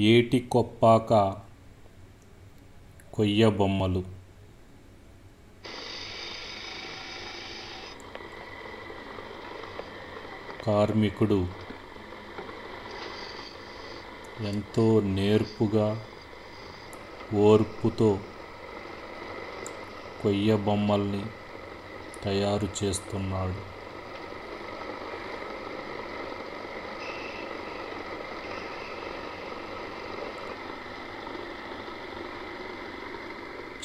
ఏటి కొప్పాక కొయ్య బొమ్మలు. కార్మికుడు ఎంతో నేర్పుగా ఓర్పుతో కొయ్య బొమ్మల్ని తయారు చేస్తున్నాడు.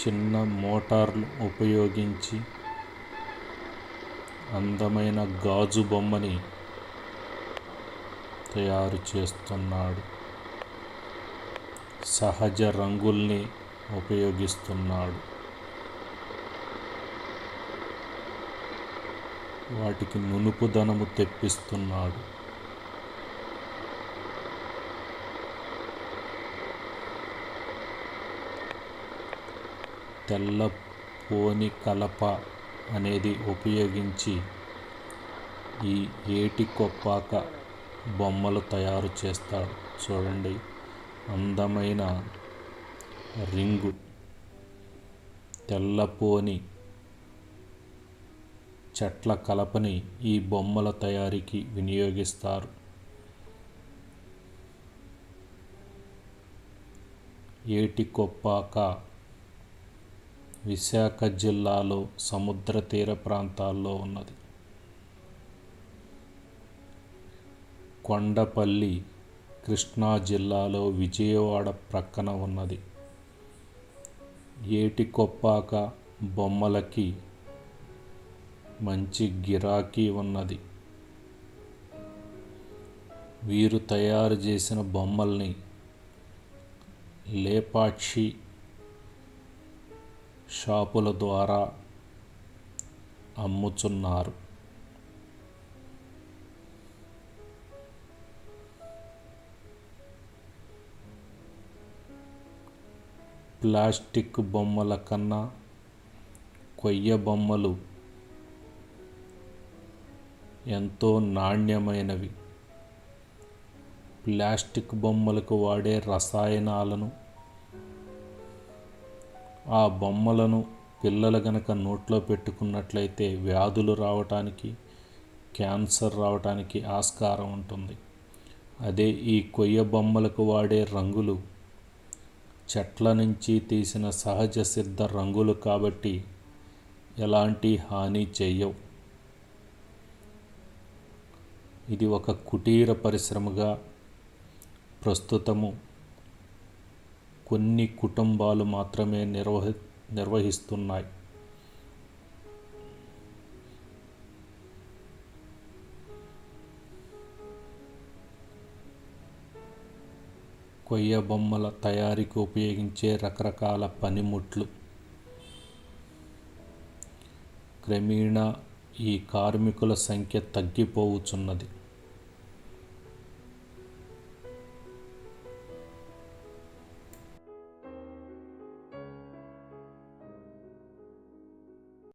చిన్న మోటార్లు ఉపయోగించి అందమైన గాజు బొమ్మని తయారు చేస్తున్నాడు. సహజ రంగుల్ని ఉపయోగిస్తున్నాడు. వాటికి నునుపుదనము తెప్పిస్తున్నాడు. తెల్ల పోని కలప అనేది ఉపయోగించి ఈ ఏటి కొప్పాక బొమ్మలు తయారు చేస్తాడు. చూడండి, అందమైన రింగు తెల్లపోని చెట్ల కలపని ఈ బొమ్మల తయారీకి వినియోగిస్తారు. ఏటి కొప్పాక విశాఖ జిల్లాలో సముద్ర తీర ప్రాంతాల్లో ఉన్నది. కొండపల్లి కృష్ణా జిల్లాలో విజయవాడ ప్రక్కన ఉన్నది. ఏటి కొప్పాక బొమ్మలకి మంచి గిరాకీ ఉన్నది. వీరు తయారు చేసిన బొమ్మల్ని లేపాక్షి షాపుల ద్వారా అమ్ముచున్నారు. ప్లాస్టిక్ బొమ్మల కన్నా కొయ్య బొమ్మలు ఎంతో నాణ్యమైనవి. ప్లాస్టిక్ బొమ్మలకు వాడే రసాయనాలను, ఆ బొమ్మలను పిల్లలు గనక నోట్లో పెట్టుకున్నట్లయితే వ్యాధులు రావటానికి, క్యాన్సర్ రావటానికి ఆస్కారం ఉంటుంది. అదే ఈ కొయ్య బొమ్మలకు వాడే రంగులు చెట్ల నుంచి తీసిన సహజ సిద్ధ రంగులు కాబట్టి ఎలాంటి హాని చెయ్యవు. ఇది ఒక కుటీర పరిశ్రమగా ప్రస్తుతము కొన్ని కుటుంబాలు మాత్రమే నిర్వహిస్తున్నాయి. కొయ్య బొమ్మల తయారీకి ఉపయోగించే రకరకాల పనిముట్లు. క్రమేణా ఈ కార్మికుల సంఖ్య తగ్గిపోవుచున్నది.